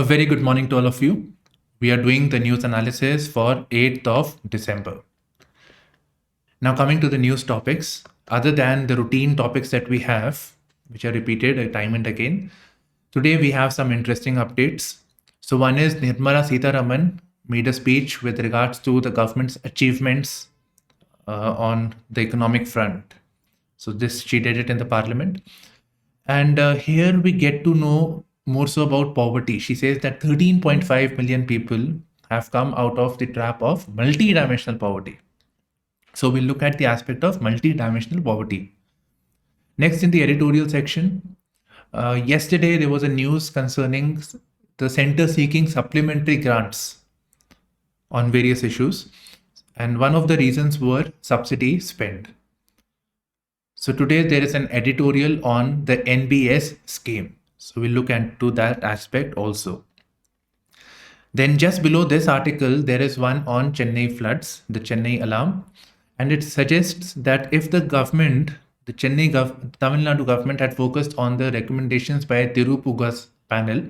A very good morning to all of you. We are doing the news analysis for 8th of December. Now coming to the news topics, other than the routine topics that we have, which are repeated time and again, today we have some interesting updates. So one is Nirmala Sitharaman made a speech with regards to the government's achievements on the economic front. So this she did it in the parliament. And here we get to know more so about poverty. She says that 13.5 million people have come out of the trap of multi-dimensional poverty. So we'll look at the aspect of multi-dimensional poverty. Next, in the editorial section, yesterday there was a news concerning the center seeking supplementary grants on various issues. And one of the reasons were subsidy spend. So today there is an editorial on the NBS scheme. So we'll look into that aspect also. Then just below this article, there is one on Chennai floods, the Chennai alarm. And it suggests that if the government, the Tamil Nadu government had focused on the recommendations by Tirupuga's panel,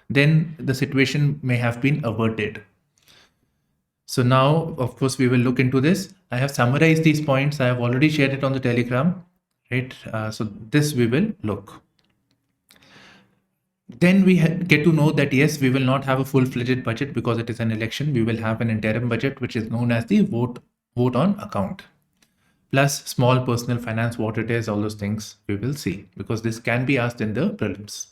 then the situation may have been averted. So now, of course, we will look into this. I have summarized these points. I have already shared it on the Telegram, right? So this we will look. Then we get to know that, yes, we will not have a full-fledged budget because it is an election. We will have an interim budget, which is known as the vote on account. Plus small personal finance, what it is, all those things we will see, because this can be asked in the prelims.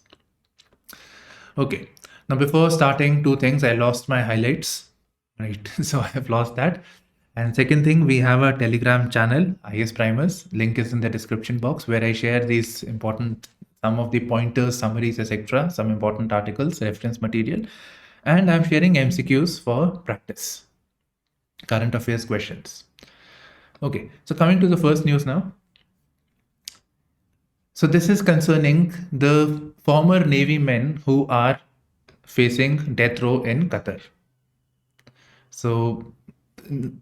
Okay, now before starting, two things. I lost my highlights. Right, so I have lost that. And second thing, we have a Telegram channel, IS Primers. Link is in the description box, where I share these important, some of the pointers, summaries, etc., some important articles, reference material, and I'm sharing MCQs for practice, current affairs questions. Okay, so coming to the first news now. So this is concerning the former Navy men who are facing death row in Qatar. So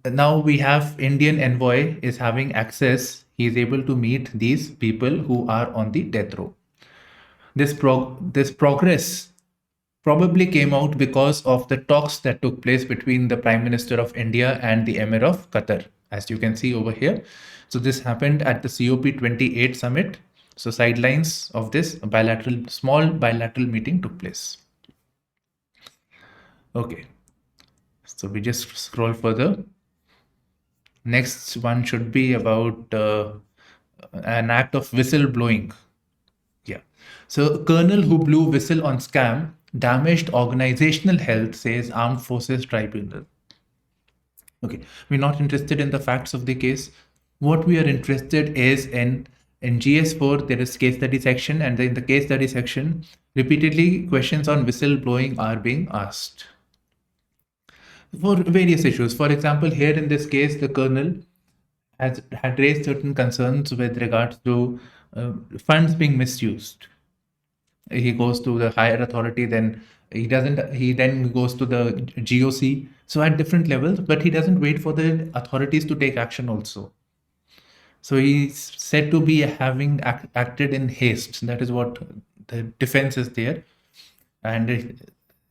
now we have Indian envoy is having access. He is able to meet these people who are on the death row. This progress probably came out because of the talks that took place between the Prime Minister of India and the Emir of Qatar, as you can see over here. So this happened at the COP28 summit. So sidelines of this small bilateral meeting took place. Okay. So we just scroll further. Next one should be about an act of whistle blowing. Yeah. So a colonel who blew whistle on scam damaged organizational health, says Armed Forces Tribunal. Okay. We're not interested in the facts of the case. What we are interested is in GS4, there is case study section, and in the case study section, repeatedly questions on whistle blowing are being asked for various issues. For example, here in this case, the colonel had raised certain concerns with regards to funds being misused. He goes to the higher authority, then he then goes to the GOC. So at different levels, but he doesn't wait for the authorities to take action also. So he's said to be having acted in haste. That is what the defense is there. And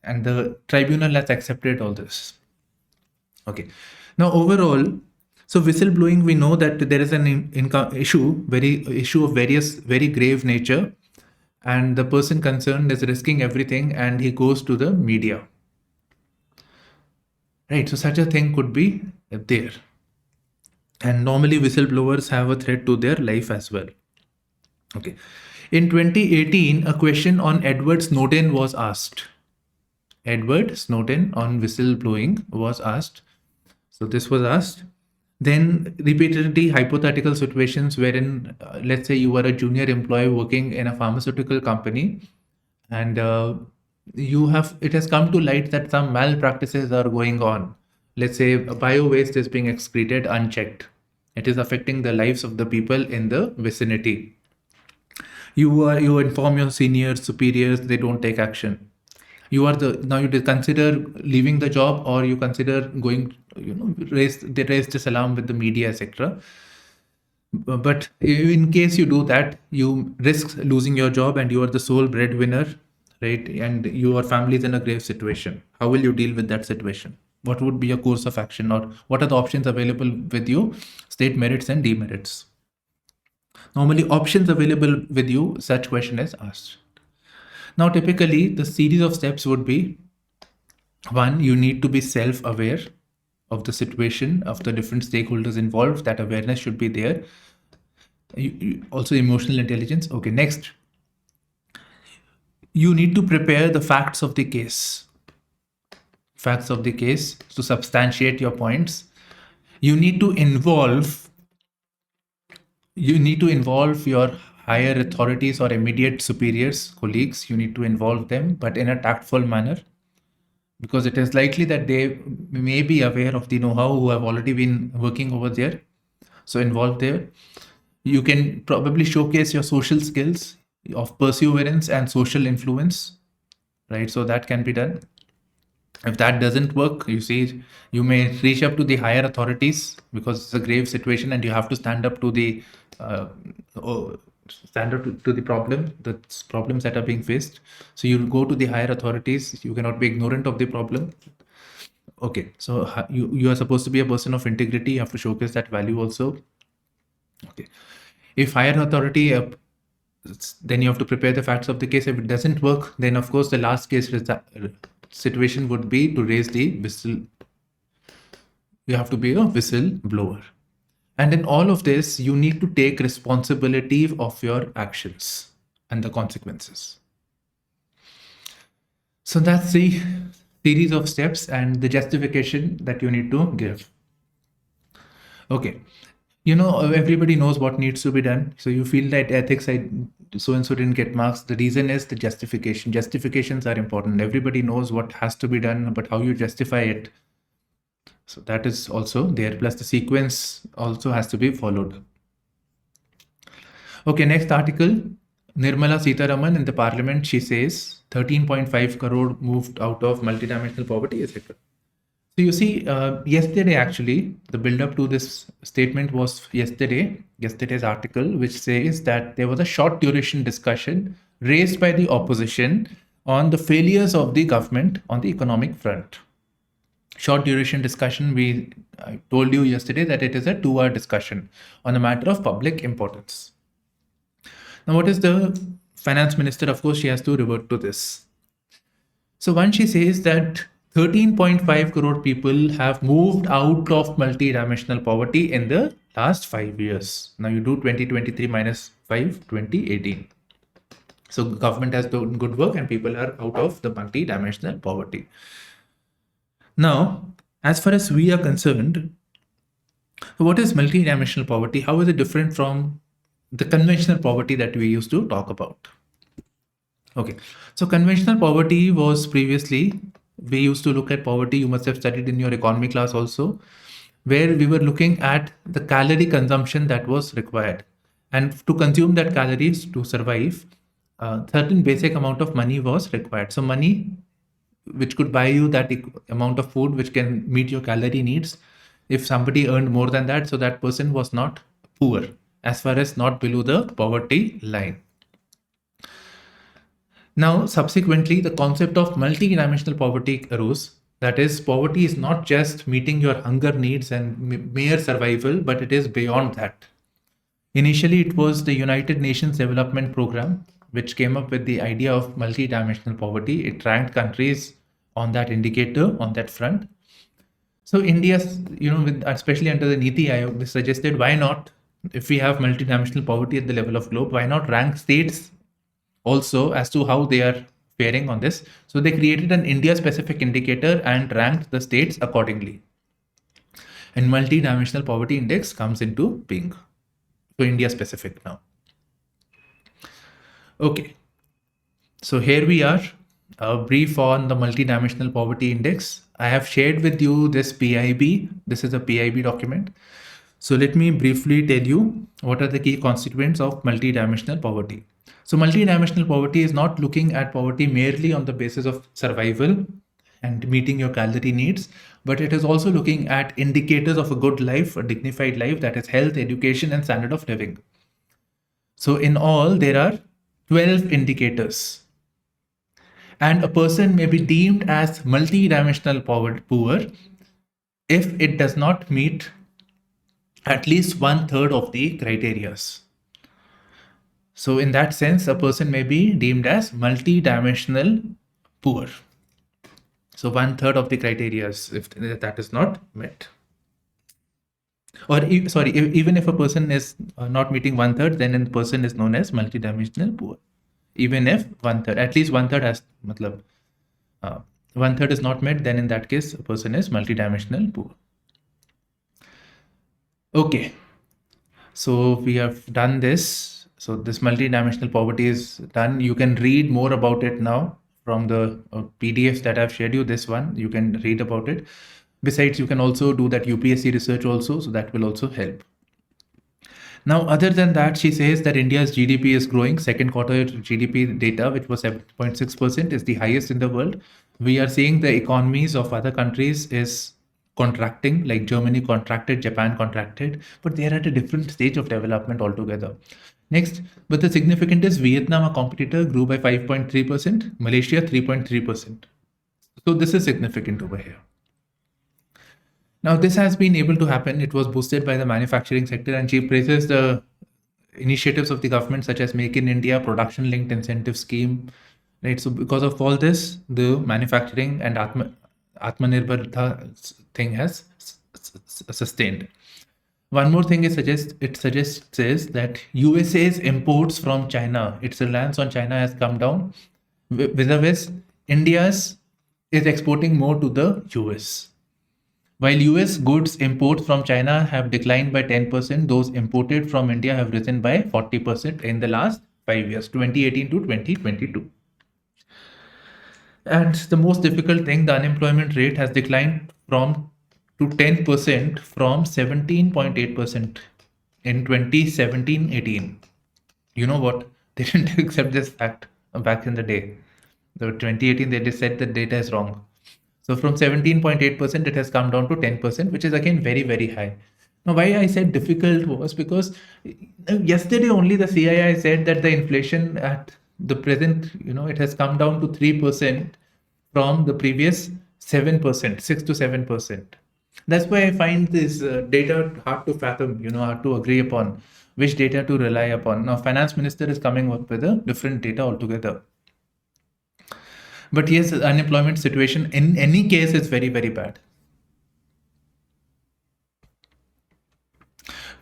the tribunal has accepted all this. Okay. Now, overall, so whistleblowing, we know that there is an issue of very grave nature, and the person concerned is risking everything, and he goes to the media. Right. So such a thing could be there. And normally whistleblowers have a threat to their life as well. Okay. In 2018, a question on Edward Snowden was asked. Edward Snowden on whistleblowing was asked. So this was asked. Then repeatedly hypothetical situations wherein, let's say you were a junior employee working in a pharmaceutical company, and it has come to light that some malpractices are going on. Let's say bio-waste is being excreted unchecked. It is affecting the lives of the people in the vicinity. You inform your seniors, superiors, they don't take action. You consider leaving the job, or you consider going, raise this alarm with the media, etc. But in case you do that, you risk losing your job, and you are the sole breadwinner. right? And your family is in a grave situation. How will you deal with that situation? What would be your course of action, or what are the options available with you? State merits and demerits. Normally, options available with you, such question is asked. Now, typically, the series of steps would be: one, you need to be self-aware of the situation, of the different stakeholders involved. That awareness should be there. Also, emotional intelligence. Okay, next, you need to prepare the facts of the case. Facts of the case to substantiate your points. You need to involve your higher authorities or immediate superiors, colleagues. You need to involve them, but in a tactful manner, because it is likely that they may be aware of the know-how, who have already been working over there. So involve there. You can probably showcase your social skills of perseverance and social influence, right? So that can be done. If that doesn't work, you may reach up to the higher authorities, because it's a grave situation and you have to stand up to the to the problems that are being faced. So you go to the higher authorities. You cannot be ignorant of the problem. Okay, so you are supposed to be a person of integrity. You have to showcase that value also. Okay, if higher authority, then you have to prepare the facts of the case. If it doesn't work, then of course the last case situation would be to raise the whistle. You have to be a whistleblower. And in all of this, you need to take responsibility of your actions and the consequences. So that's the series of steps and the justification that you need to give. Okay. Everybody knows what needs to be done. So you feel that ethics, so-and-so didn't get marks. The reason is the justification. Justifications are important. Everybody knows what has to be done, but how you justify it. So that is also there. Plus the sequence also has to be followed. Okay, next article. Nirmala Sitharaman in the parliament, she says 13.5 crore moved out of multidimensional poverty, etc. So you see, yesterday actually, the build-up to this statement was yesterday's article, which says that there was a short duration discussion raised by the opposition on the failures of the government on the economic front. Short duration discussion, I told you yesterday that it is a 2-hour discussion on a matter of public importance. Now, what is the finance minister? Of course, she has to revert to this. So once she says that 13.5 crore people have moved out of multidimensional poverty in the last 5 years. Now you do 2023 minus 5, 2018. So government has done good work and people are out of the multidimensional poverty. Now, as far as we are concerned, what is multidimensional poverty? How is it different from the conventional poverty that we used to talk about? Okay, so conventional poverty was previously, we used to look at poverty, you must have studied in your economy class also, where we were looking at the calorie consumption that was required. And to consume that calories to survive, certain basic amount of money was required. So money which could buy you that amount of food which can meet your calorie needs. If somebody earned more than that, so that person was not poor, as far as not below the poverty line. Now, subsequently, the concept of multidimensional poverty arose. That is, poverty is not just meeting your hunger needs and mere survival, but it is beyond that. Initially, it was the United Nations Development Program, which came up with the idea of multidimensional poverty. It ranked countries on that indicator, on that front. So India, especially under the Niti Aayog, they suggested, why not, if we have multidimensional poverty at the level of globe, why not rank states also as to how they are faring on this? So they created an India-specific indicator and ranked the states accordingly. And multidimensional poverty index comes into being. So India-specific now. Okay. So here we are, a brief on the multidimensional poverty index. I have shared with you this PIB. This is a PIB document. So let me briefly tell you what are the key constituents of multidimensional poverty. So multidimensional poverty is not looking at poverty merely on the basis of survival and meeting your calorie needs, but it is also looking at indicators of a good life, a dignified life, that is health, education, and standard of living. So in all, there are 12 indicators. And a person may be deemed as multi-dimensional poor if it does not meet at least 1/3 of the criterias. So in that sense, a person may be deemed as multi-dimensional poor. So 1/3 of the criterias, if that is not met. Or even if a person is not meeting 1/3, then a person is known as multi-dimensional poor. Even if 1/3, at least 1/3 has, 1/3 is not met, then in that case, a person is multi-dimensional poor. Okay, so we have done this. So this multi-dimensional poverty is done. You can read more about it now from the PDFs that I've shared you. This one, you can read about it. Besides, you can also do that UPSC research also, so that will also help. Now, other than that, she says that India's GDP is growing. Second quarter GDP data, which was 7.6%, is the highest in the world. We are seeing the economies of other countries is contracting, like Germany contracted, Japan contracted, but they are at a different stage of development altogether. Next, but the significant is Vietnam, a competitor, grew by 5.3%, Malaysia 3.3%. So this is significant over here. Now, this has been able to happen. It was boosted by the manufacturing sector, and she praises the initiatives of the government such as Make in India, production linked incentive scheme, right? So because of all this, the manufacturing and Atmanirbharta thing has sustained. One more thing it suggests is that USA's imports from China, its reliance on China has come down, vis-a-vis India's is exporting more to the US. While US goods imports from China have declined by 10%, those imported from India have risen by 40% in the last 5 years, 2018 to 2022. And the most difficult thing, the unemployment rate has declined to 10% from 17.8% in 2017-18. You know what? They didn't accept this fact back in the day. The 2018, they just said the data is wrong. So from 17.8%, it has come down to 10%, which is again very, very high. Now, why I said difficult was because yesterday only the CII said that the inflation at the present, it has come down to 3% from the previous 7%, 6 to 7%. That's why I find this data hard to fathom, hard to agree upon which data to rely upon. Now, finance minister is coming up with a different data altogether. But yes, the unemployment situation in any case is very, very bad.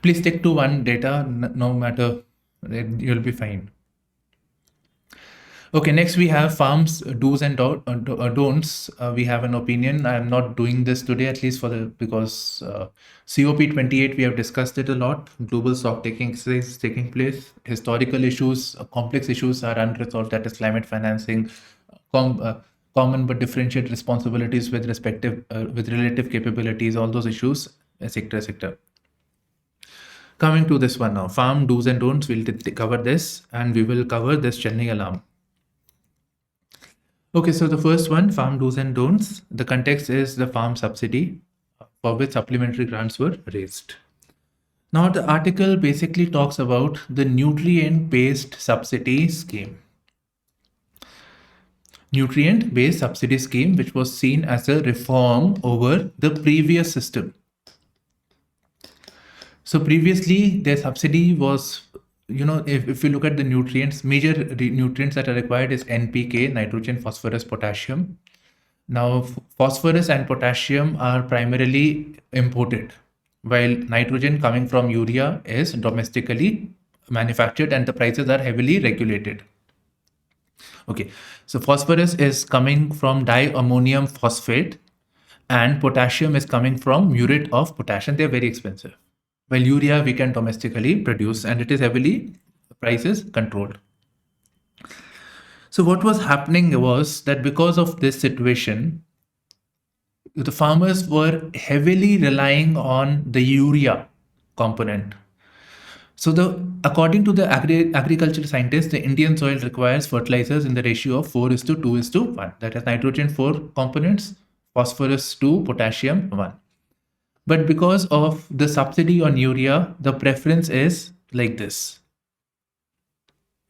Please stick to one data, no matter, you'll be fine. Okay, next we have farms do's and don'ts. We have an opinion. I am not doing this today, at least because COP28, we have discussed it a lot. Global stock taking exercise is taking place. Historical issues, complex issues are unresolved. That is climate financing, common but differentiate responsibilities with relative capabilities, all those issues, sector. Coming to this one now, farm do's and don'ts. We'll cover this, and we will cover this churning alarm. Okay, so the first one, farm do's and don'ts. The context is the farm subsidy for which supplementary grants were raised. Now, the article basically talks about the nutrient-based subsidy scheme. Nutrient-based subsidy scheme, which was seen as a reform over the previous system. So previously, the subsidy was, if you look at the nutrients, major nutrients that are required is NPK, nitrogen, phosphorus, potassium. Now, phosphorus and potassium are primarily imported, while nitrogen coming from urea is domestically manufactured and the prices are heavily regulated. Okay, so phosphorus is coming from diammonium phosphate and potassium is coming from muriate of potassium. They're very expensive. While urea we can domestically produce and it is heavily prices controlled. So what was happening was that because of this situation, the farmers were heavily relying on the urea component. So according to the agricultural scientists, the Indian soil requires fertilizers in the ratio of 4:2:1. That is nitrogen 4 components, phosphorus 2, potassium 1. But because of the subsidy on urea, the preference is like this.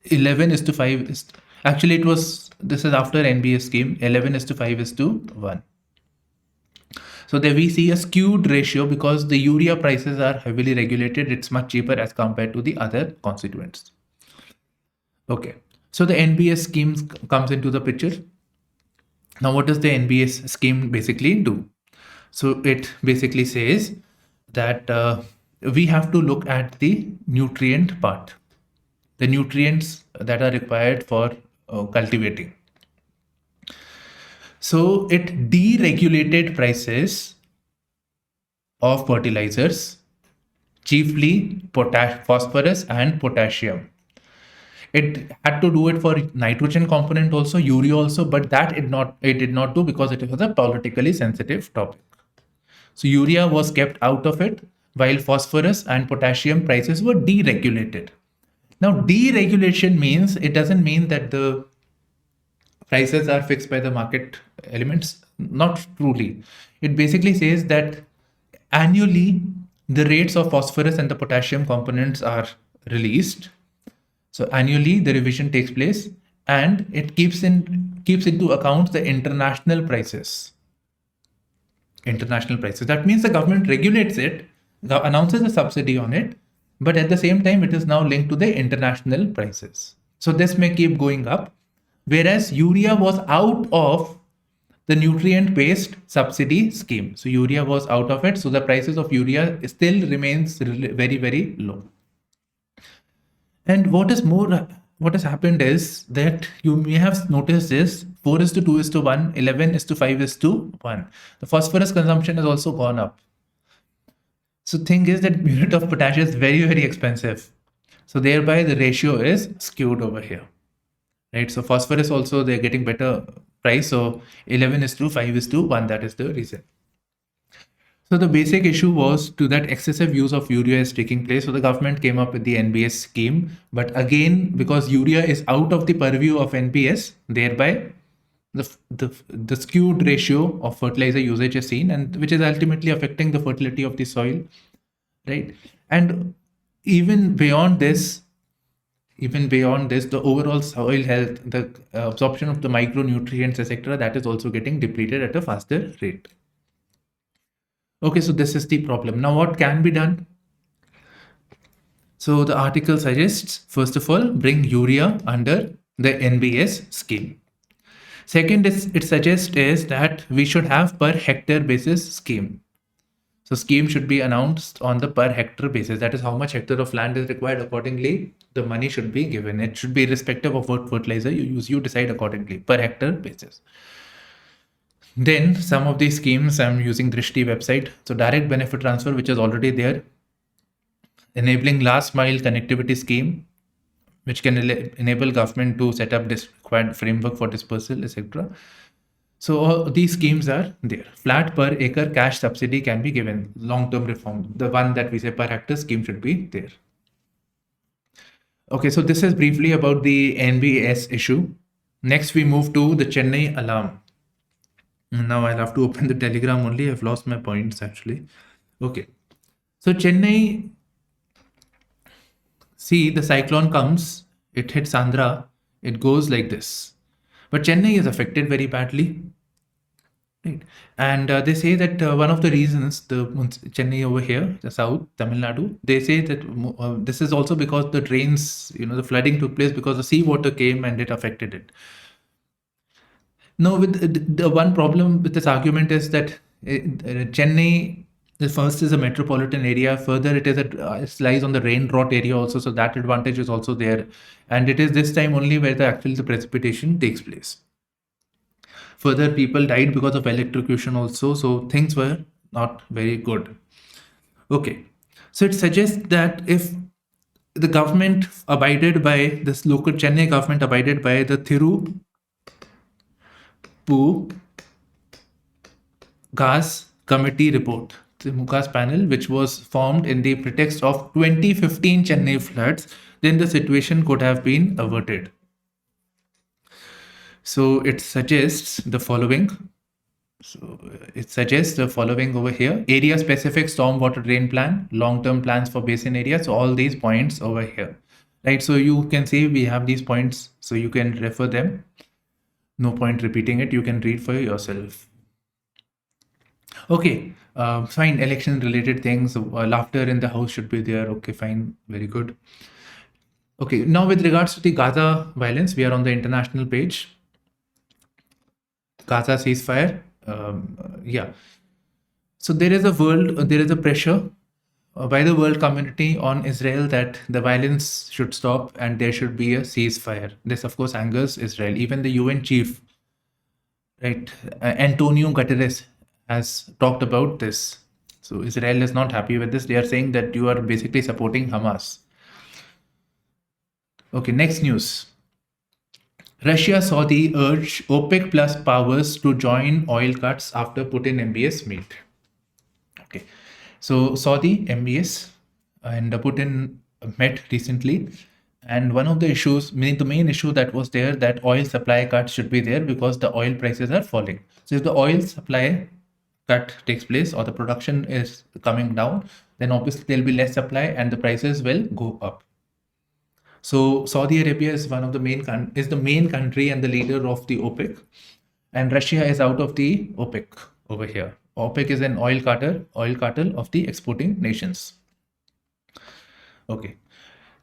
11:5. Actually, it was this is after NBS scheme, 11:5:1. So there we see a skewed ratio because the urea prices are heavily regulated. It's much cheaper as compared to the other constituents. Okay, so the NBS scheme comes into the picture. Now, what does the NBS scheme basically do? So it basically says that we have to look at the nutrient part, the nutrients that are required for cultivating. So it deregulated prices of fertilizers, chiefly phosphorus and potassium. It had to do it for nitrogen component also, urea also, but that it did not do because it was a politically sensitive topic. So urea was kept out of it, while phosphorus and potassium prices were deregulated. Now, deregulation means, it doesn't mean that the prices are fixed by the market elements. Not truly. It basically says that annually the rates of phosphorus and the potassium components are released. So annually the revision takes place, and it keeps into account the international prices. International prices. That means the government regulates it, announces a subsidy on it, but at the same time it is now linked to the international prices. So this may keep going up, whereas urea was out of the nutrient-based subsidy scheme. So urea was out of it, so the prices of urea still remains very, very low. And what has happened is that you may have noticed this 4:2:1, 11:5:1. The phosphorus consumption has also gone up. So thing is that unit of potassium is very, very expensive. So thereby the ratio is skewed over here. Right? So phosphorus also, they're getting better price. So 11:5:1, that is the reason. So the basic issue was to that excessive use of urea is taking place. So the government came up with the NBS scheme. But again, because urea is out of the purview of NBS, thereby the skewed ratio of fertilizer usage is seen, and which is ultimately affecting the fertility of the soil, right? And even beyond this, the overall soil health, the absorption of the micronutrients, etc., that is also getting depleted at a faster rate. Okay, so this is the problem. Now, what can be done? So the article suggests, first of all, bring urea under the NBS scheme. Second, it suggests is that we should have per hectare basis scheme. So scheme should be announced on the per hectare basis. That is how much hectare of land is required. Accordingly, the money should be given. It should be irrespective of what fertilizer you use. You decide accordingly, per hectare basis. Then some of these schemes, I'm using Drishti website. So direct benefit transfer, which is already there. Enabling last mile connectivity scheme, which can enable government to set up this required framework for dispersal, etc. So all these schemes are there. Flat per acre cash subsidy can be given. Long-term reform, the one that we say per hectare scheme should be there. Okay, so this is briefly about the NBS issue. Next, we move to the Chennai alarm. Now I'll have to open the Telegram only. I've lost my points actually. Okay. So Chennai, see, the cyclone comes, it hits Andhra, it goes like this. But Chennai is affected very badly. Right? And they say that one of the reasons, the Chennai over here, the south, Tamil Nadu, they say that this is also because the drains, the flooding took place because the seawater came and it affected it. No, with the one problem with this argument is that Chennai, the first is a metropolitan area. Further, it lies on the rain drought area also, so that advantage is also there. And it is this time only where the precipitation takes place. Further, people died because of electrocution also, so things were not very good. Okay, so it suggests that if the government abided by this local Chennai government abided by the Gas Committee report, the Mugas panel, which was formed in the pretext of 2015 Chennai floods, then the situation could have been averted. So it suggests the following. Over here: area-specific stormwater drain plan, long-term plans for basin areas. So all these points over here, right? So you can see we have these points, so you can refer them. No point repeating it. You can read for yourself. Okay, fine. Election related things. Laughter in the house should be there. Okay, fine. Very good. Okay, now with regards to the Gaza violence, we are on the international page. Gaza ceasefire. Yeah. So there is a pressure by the world community on Israel that the violence should stop and there should be a ceasefire. This, of course, angers Israel. Even the UN chief, right, Antonio Guterres, has talked about this. So Israel is not happy with this. They are saying that you are basically supporting Hamas. Okay, next news. Russia saw the urge OPEC plus powers to join oil cuts after Putin MBS meet. Okay, so Saudi MBS and Putin met recently, and one of the issues, the main issue that was there, that oil supply cut should be there because the oil prices are falling. So if the oil supply cut takes place or the production is coming down, then obviously there'll be less supply and the prices will go up. So Saudi Arabia is one of the main country and the leader of the OPEC, and Russia is out of the OPEC over here. OPEC is an oil cartel of the exporting nations. Okay.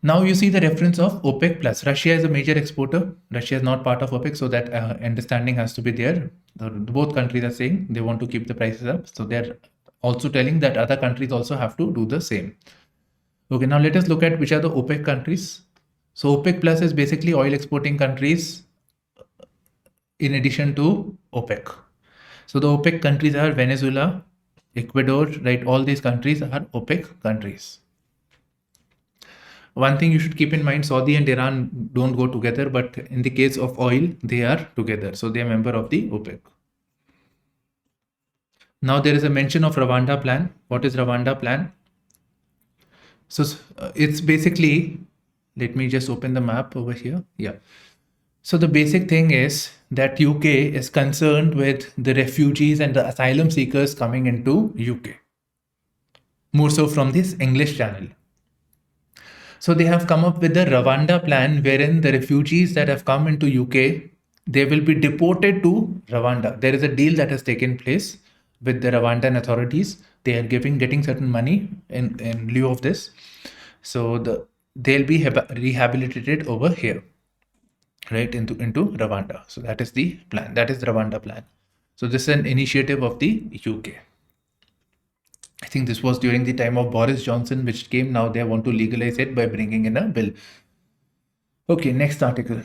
Now you see the reference of OPEC plus. Russia is a major exporter. Russia is not part of OPEC, so that understanding has to be there. Both countries are saying they want to keep the prices up, so they're also telling that other countries also have to do the same. Okay, now let us look at which are the OPEC countries. So OPEC plus is basically oil exporting countries in addition to OPEC. So the OPEC countries are Venezuela, Ecuador, right? All these countries are OPEC countries. One thing you should keep in mind, Saudi and Iran don't go together, but in the case of oil, they are together. So they are member of the OPEC. Now there is a mention of Rwanda plan. What is Rwanda plan? So it's basically, let me just open the map over here. Yeah. So the basic thing is that UK is concerned with the refugees and the asylum seekers coming into UK. More so from this English channel. So they have come up with the Rwanda plan, wherein the refugees that have come into UK, they will be deported to Rwanda. There is a deal that has taken place with the Rwandan authorities. They are getting certain money in lieu of this. So they'll be rehabilitated over here, right, into Rwanda. So that is the plan. That is the Rwanda plan. So this is an initiative of the UK. I think this was during the time of Boris Johnson, which came. Now they want to legalize it by bringing in a bill. Okay, next article.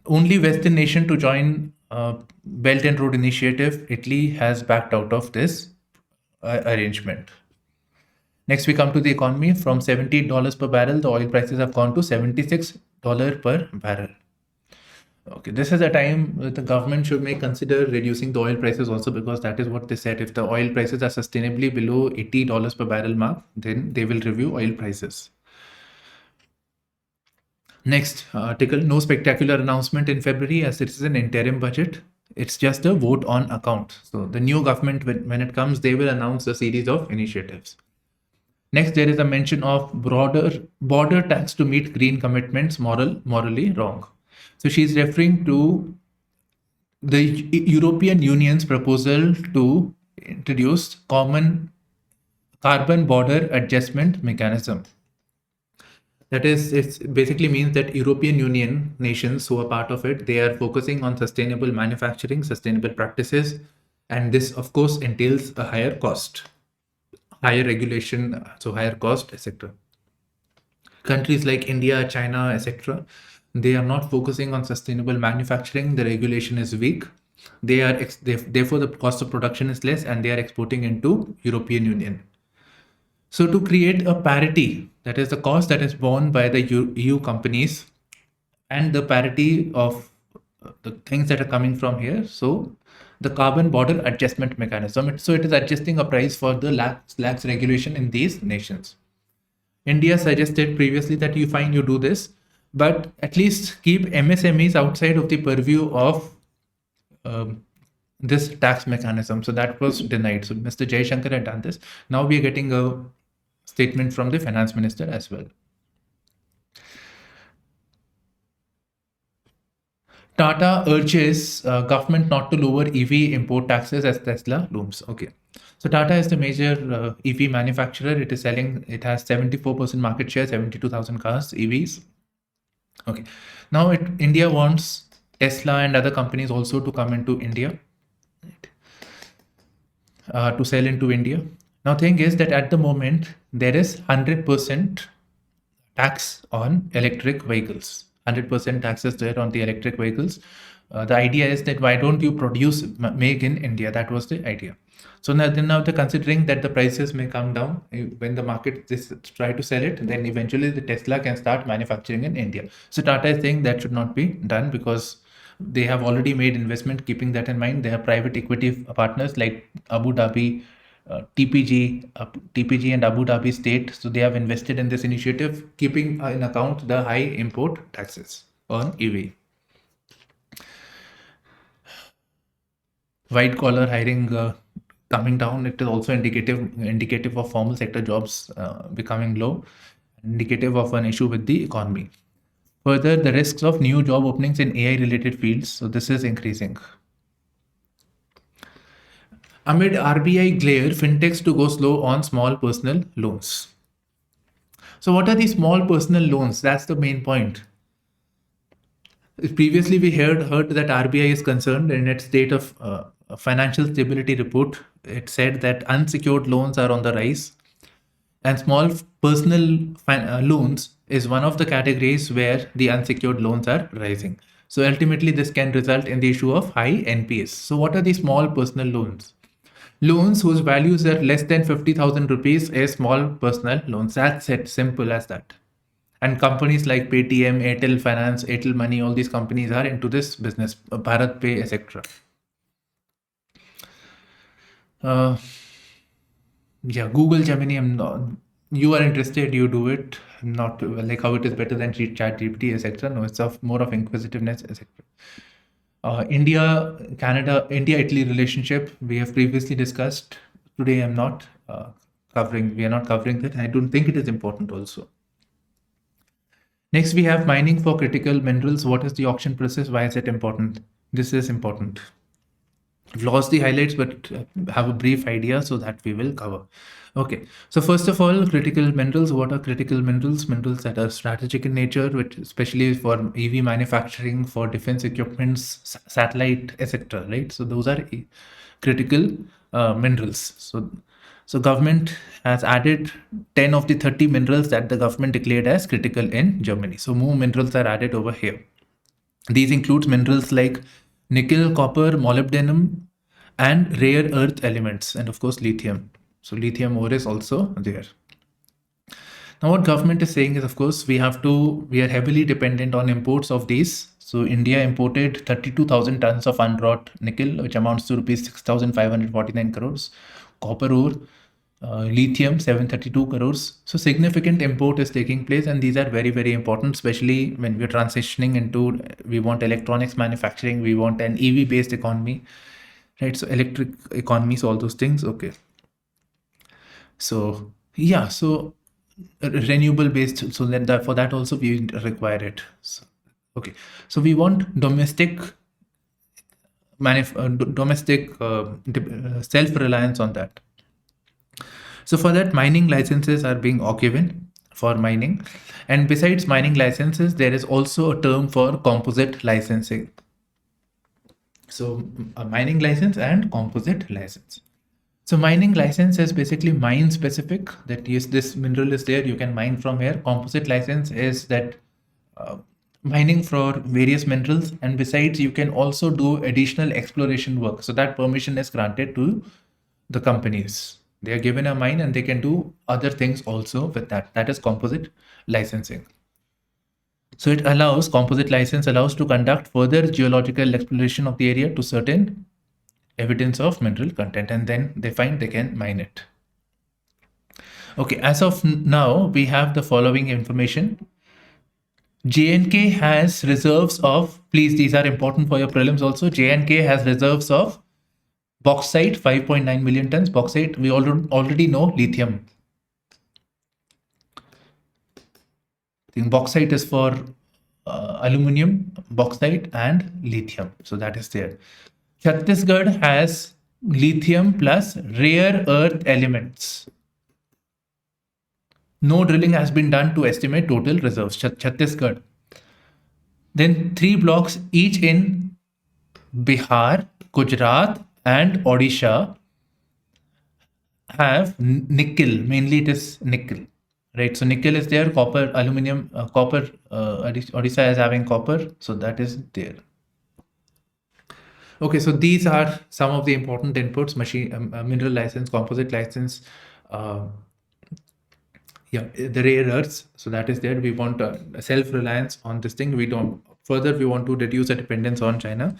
Only Western nation to join Belt and Road Initiative. Italy has backed out of this arrangement. Next, we come to the economy. From $70 per barrel, the oil prices have gone to $76 per barrel. Okay, this is a time the government may consider reducing the oil prices also, because that is what they said. If the oil prices are sustainably below $80 per barrel mark, then they will review oil prices. Next article, no spectacular announcement in February as it is an interim budget. It's just a vote on account. So the new government, when it comes, they will announce a series of initiatives. Next, there is a mention of border tax to meet green commitments, morally wrong. So she's referring to the European Union's proposal to introduce common carbon border adjustment mechanism. That is, it basically means that European Union nations who are part of it, they are focusing on sustainable manufacturing, sustainable practices, and this, of course, entails a higher cost, higher regulation, so higher cost, etc. Countries like India, China, etc., they are not focusing on sustainable manufacturing. The regulation is weak. Therefore, the cost of production is less, and they are exporting into European Union. So to create a parity, that is the cost that is borne by the EU companies and the parity of the things that are coming from here. So the carbon border adjustment mechanism. So it is adjusting a price for the lax regulation in these nations. India suggested previously that you do this, but at least keep MSMEs outside of the purview of this tax mechanism. So that was denied. So Mr. Jaishankar had done this. Now we are getting a statement from the finance minister as well. Tata urges government not to lower EV import taxes as Tesla looms. Okay. So Tata is the major EV manufacturer. It has 74% market share, 72,000 cars, EVs. Okay. Now India wants Tesla and other companies also to come into India, to sell into India. Now thing is that at the moment, there is 100% tax on electric vehicles. 100% taxes there on the electric vehicles. The idea is that why don't you make in India? That was the idea. So now they're considering that the prices may come down when the market try to sell it. Then eventually the Tesla can start manufacturing in India. So Tata is saying that should not be done because they have already made investment. Keeping that in mind, they have private equity partners like Abu Dhabi, TPG and Abu Dhabi State. So they have invested in this initiative, keeping in account the high import taxes on EV. White collar hiring coming down. It is also indicative of formal sector jobs becoming low, indicative of an issue with the economy. Further, the risks of new job openings in AI related fields. So this is increasing. Amid RBI glare, fintechs to go slow on small personal loans. So what are these small personal loans? That's the main point. Previously, we heard that RBI is concerned in its state of financial stability report. It said that unsecured loans are on the rise, and small personal loans is one of the categories where the unsecured loans are rising. So ultimately, this can result in the issue of high NPS. So what are the small personal loans? Loans whose values are less than 50,000 rupees is small personal loans. That's it, simple as that. And companies like Paytm, Airtel Finance, Airtel Money, all these companies are into this business, Bharat Pay, etc. Google Gemini, you are interested, you do it. Not like how it is better than ChatGPT, etc. No, it's more of inquisitiveness, etc. India-Italy relationship, we have previously discussed. Today we are not covering that. I don't think it is important also. Next, we have mining for critical minerals. What is the auction process? Why is it important? This is important. I've lost the highlights, but have a brief idea so that we will cover. Okay, so first of all, critical minerals. What are critical minerals? Minerals that are strategic in nature, which especially for EV manufacturing, for defense equipments, satellite, etc. Right? So those are critical minerals. So government has added 10 of the 30 minerals that the government declared as critical in Germany. So more minerals are added over here. These include minerals like nickel, copper, molybdenum, and rare earth elements, and of course lithium. So lithium ore is also there. Now what government is saying is, of course, we are heavily dependent on imports of these. So India imported 32,000 tons of unwrought nickel, which amounts to rupees 6,549 crores. Copper ore, lithium 732 crores. So significant import is taking place, and these are very, very important, especially when we're transitioning into, we want electronics manufacturing, we want an EV based economy, right? So electric economies, all those things. Okay. So yeah, so renewable based, so that for that also we require it. So, okay, so we want domestic self-reliance on that. So for that, mining licenses are being given for mining, and besides mining licenses, there is also a term for composite licensing. So a mining license and composite license. So mining license is basically mine specific, that yes, this mineral is there, you can mine from here. Composite license is that mining for various minerals, and besides you can also do additional exploration work. So that permission is granted to the companies. They are given a mine and they can do other things also with that. That is composite licensing. So composite license allows to conduct further geological exploration of the area to certain evidence of mineral content, and then they find they can mine it. Okay, as of now, we have the following information. J&K has reserves of, please, these are important for your prelims also. J&K has reserves of bauxite, 5.9 million tons. Bauxite, we already know lithium. I think bauxite is for aluminum, bauxite, and lithium. So that is there. Chhattisgarh has lithium plus rare earth elements. No drilling has been done to estimate total reserves. Chhattisgarh. Then 3 blocks each in Bihar, Gujarat, and Odisha have nickel. Mainly it is nickel, right? So nickel is there, copper, aluminum, copper. Odisha is having copper, so that is there. Okay, so these are some of the important inputs: mineral license, composite license, the rare earths. So that is there. We want self-reliance on this thing. We want to reduce the dependence on China.